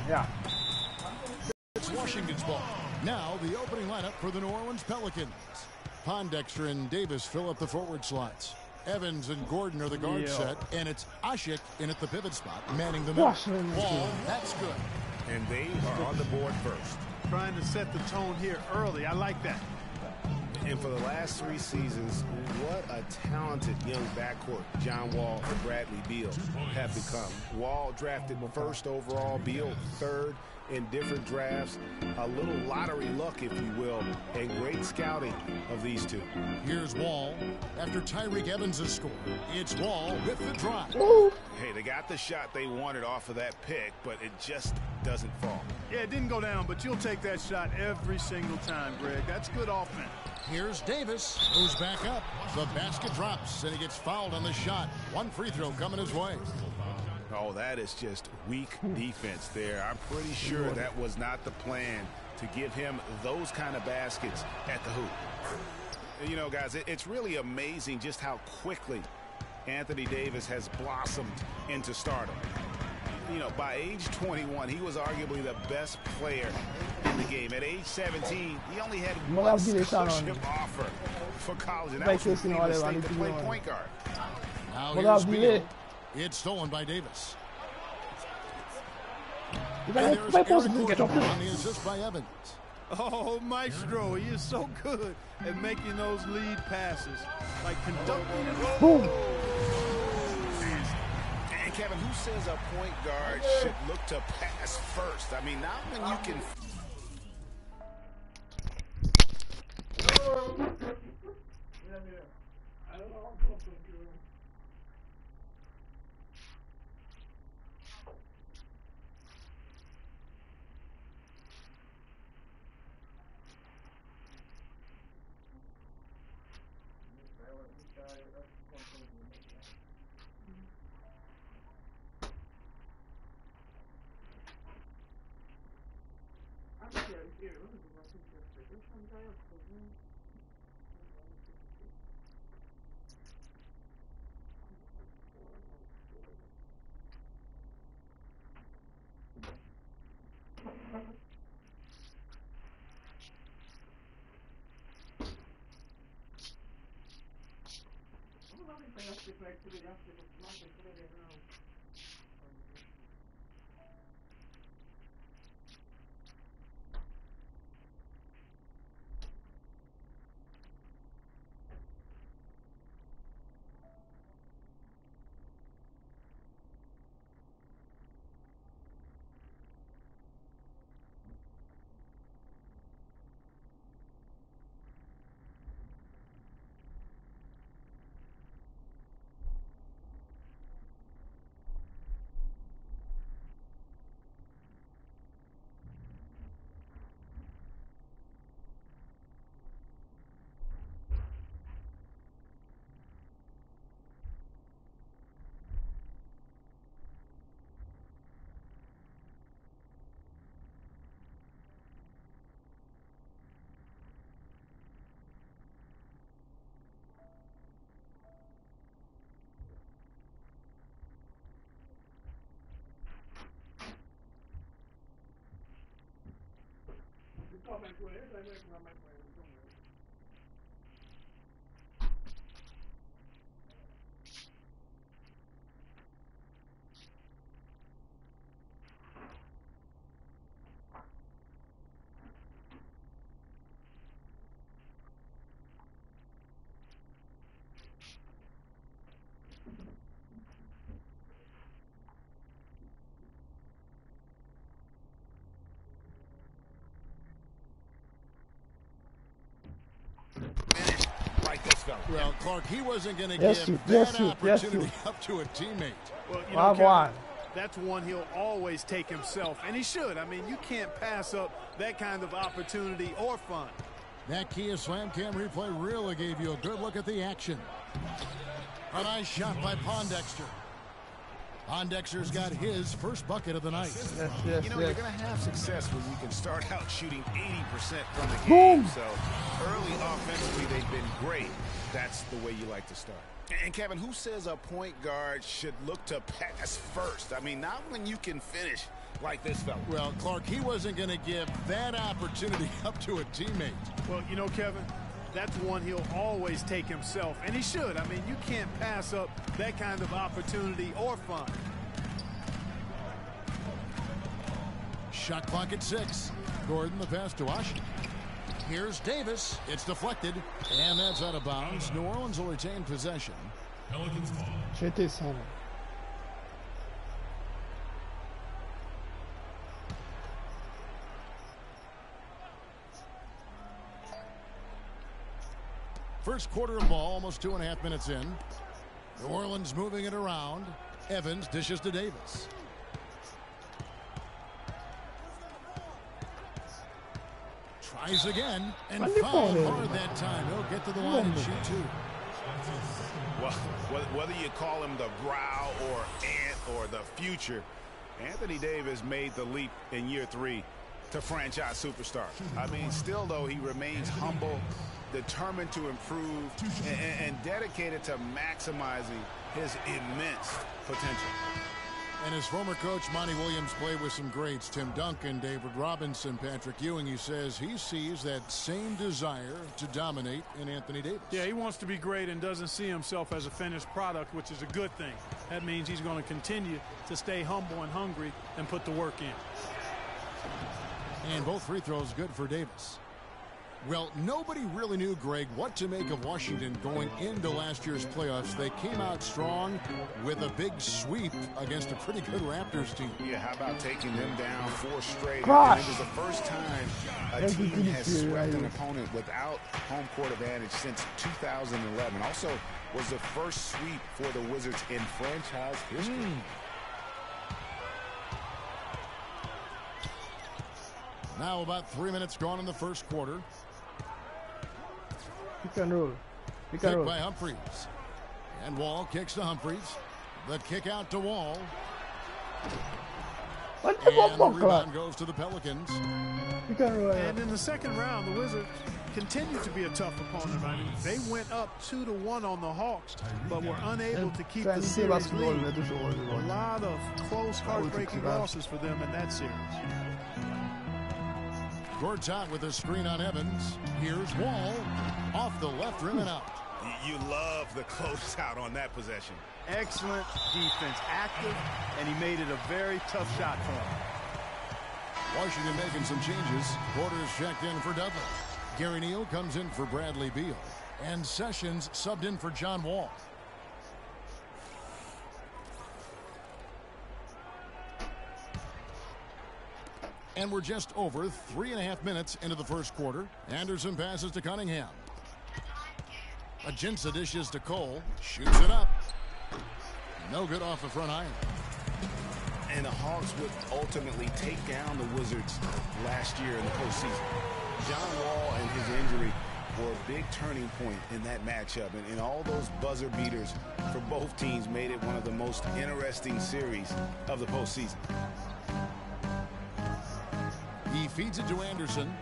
Yeah. It's Washington's ball. Now the opening lineup for the New Orleans Pelicans. Pondexter and Davis fill up the forward slots. Evans and Gordon are the guard set, and it's Ashik in at the pivot spot, manning the middle. Ball, that's good. And they are on the board first. Trying to set the tone here early. I like that. And for the last 3 seasons, what a talented young backcourt John Wall and Bradley Beal have become. Wall drafted first overall, Beal third in different drafts. A little lottery luck, if you will, and great scouting of these two. Here's Wall. After Tyreek Evans has scored, it's Wall with the drive. Hey, they got the shot they wanted off of that pick, but it just doesn't fall. Yeah, it didn't go down, but you'll take that shot every single time, Greg. That's good offense. Here's Davis, who's back up. The basket drops, and he gets fouled on the shot. One free throw coming his way. Oh, that is just weak defense there. I'm pretty sure that was not the plan to give him those kind of baskets at the hoop. You know, guys, it's really amazing just how quickly Anthony Davis has blossomed into stardom. You know, by age 21, he was arguably the best player in the game. At age 17, he only had one scholarship offer for college, and that was from Cleveland State to play point guard. Now here's Beal. It's stolen by Davis. And there's Eric Gordon on the assist by Evans. Oh, Maestro, he is so good at making those lead passes. Like conducting a boom. And Kevin, who says a point guard should look to pass first? I mean, not when you can. Well, Clark, he wasn't going to give that opportunity up to a teammate. Well, you know, Kevin, that's one he'll always take himself, and he should. I mean, you can't pass up that kind of opportunity or fun. That Kia Slam Cam replay really gave you a good look at the action. A nice shot by Pondexter. Pondexter's got his first bucket of the night. You know, you're going to have success when you can start out shooting 80% from the game. So early offensively, they've been great. That's the way you like to start. And Kevin, who says a point guard should look to pass first? I mean, not when you can finish like this fella. Well, Clark, he wasn't going to give that opportunity up to a teammate. Well, you know, Kevin, that's one he'll always take himself, and he should. I mean, you can't pass up that kind of opportunity or fun. Shot clock at 6. Gordon, the pass to Washington. Here's Davis. It's deflected, and that's out of bounds. New Orleans will retain possession. Pelicans ball. First quarter of ball, almost 2.5 minutes in. New Orleans moving it around. Evans dishes to Davis. Tries again and fouled hard that time. He'll get to the line and shoot two. Well, whether you call him the brow or ant or the future, Anthony Davis made the leap in year 3 to franchise superstar. I mean, still, though, he remains humble, determined to improve, and dedicated to maximizing his immense potential. And his former coach, Monty Williams, played with some greats. Tim Duncan, David Robinson, Patrick Ewing. He says he sees that same desire to dominate in Anthony Davis. Yeah, he wants to be great and doesn't see himself as a finished product, which is a good thing. That means he's going to continue to stay humble and hungry and put the work in. And both free throws good for Davis. Well, nobody really knew, Greg, what to make of Washington going into last year's playoffs. They came out strong with a big sweep against a pretty good Raptors team. Yeah, how about taking them down 4 straight? And it was the first time a team has swept an opponent without home court advantage since 2011. Also was the first sweep for the Wizards in franchise history. Now about 3 minutes gone in the first quarter. Pick and roll. Kick by Humphries. And Wall kicks to Humphries. The kick out to Wall. And the rebound goes to the Pelicans. And in the second round, the Wizards continued to be a tough opponent. I mean, they went up 2-1 on the Hawks, but were unable to keep the series lead. A lot of close, heartbreaking losses for them in that series. Gord's out with a screen on Evans. Here's Wall. Off the left rim and out. You love the closeout on that possession. Excellent defense. Active, and he made it a very tough shot for him. Washington making some changes. Porter's checked in for Dudley. Gary Neal comes in for Bradley Beal. And Sessions subbed in for John Wall. And we're just over 3.5 minutes into the first quarter. Anderson passes to Cunningham. Ajinça dishes to Cole. Shoots it up. No good off the front iron. And the Hawks would ultimately take down the Wizards last year in the postseason. John Wall and his injury were a big turning point in that matchup. And all those buzzer beaters for both teams made it one of the most interesting series of the postseason. He feeds it to Anderson.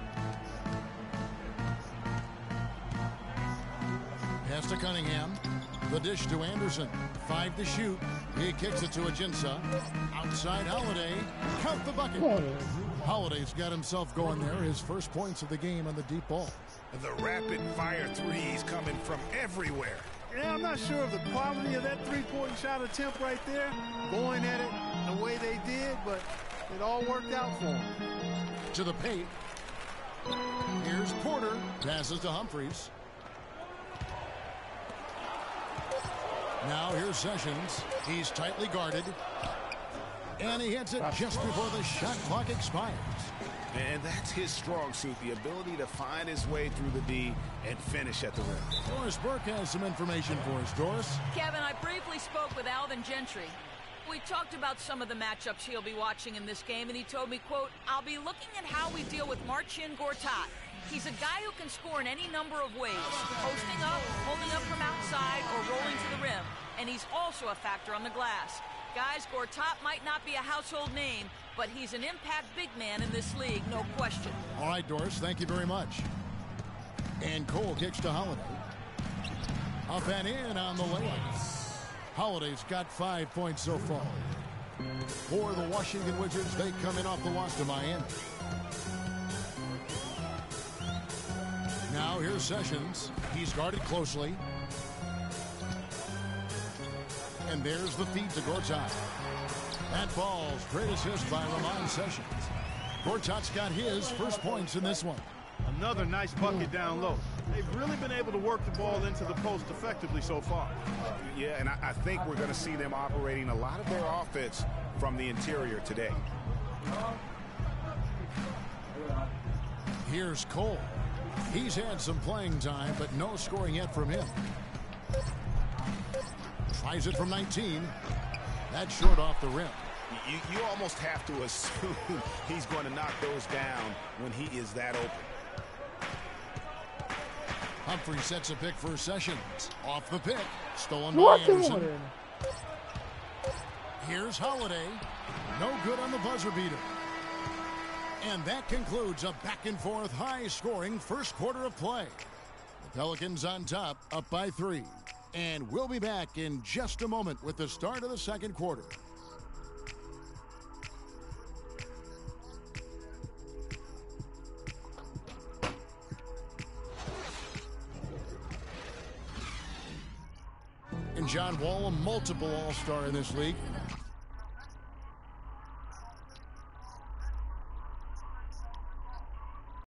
Pass to Cunningham. The dish to Anderson. 5 to shoot. He kicks it to Ajinça. Outside Holiday. Count the bucket. Holiday's got himself going there. His first points of the game on the deep ball. The rapid-fire threes coming from everywhere. Yeah, I'm not sure of the quality of that three-point shot attempt right there, going at it the way they did, but it all worked out for him. To the paint. Here's Porter. Passes to Humphries. Now here's Sessions. He's tightly guarded. And he hits it just before the shot clock expires. And that's his strong suit, the ability to find his way through the D and finish at the rim. Doris Burke has some information for us. Doris? Kevin, I briefly spoke with Alvin Gentry. We talked about some of the matchups he'll be watching in this game, and he told me, quote, I'll be looking at how we deal with Marcin Gortat. He's a guy who can score in any number of ways, posting up, holding up from outside, or rolling to the rim. And he's also a factor on the glass. Guys, Gortat might not be a household name, but he's an impact big man in this league, no question. All right, Doris, thank you very much. And Cole kicks to Holiday. Up and in on the layup. Holiday's got 5 points so far. For the Washington Wizards, they come in off the loss to Miami. Now here's Sessions. He's guarded closely. And there's the feed to Gortat. That falls. Great assist by Ramon Sessions. Gortat's got his first points in this one. Another nice bucket down low. They've really been able to work the ball into the post effectively so far. Yeah, and I think we're going to see them operating a lot of their offense from the interior today. Here's Cole. He's had some playing time, but no scoring yet from him. Tries it from 19. That's short off the rim. You almost have to assume he's going to knock those down when he is that open. Humphrey sets a pick for Sessions. Off the pick. Stolen by Anderson. Here's Holiday. No good on the buzzer beater. And that concludes a back-and-forth, high-scoring first quarter of play. The Pelicans on top, up by 3. And we'll be back in just a moment with the start of the second quarter. And John Wall, a multiple All-Star in this league.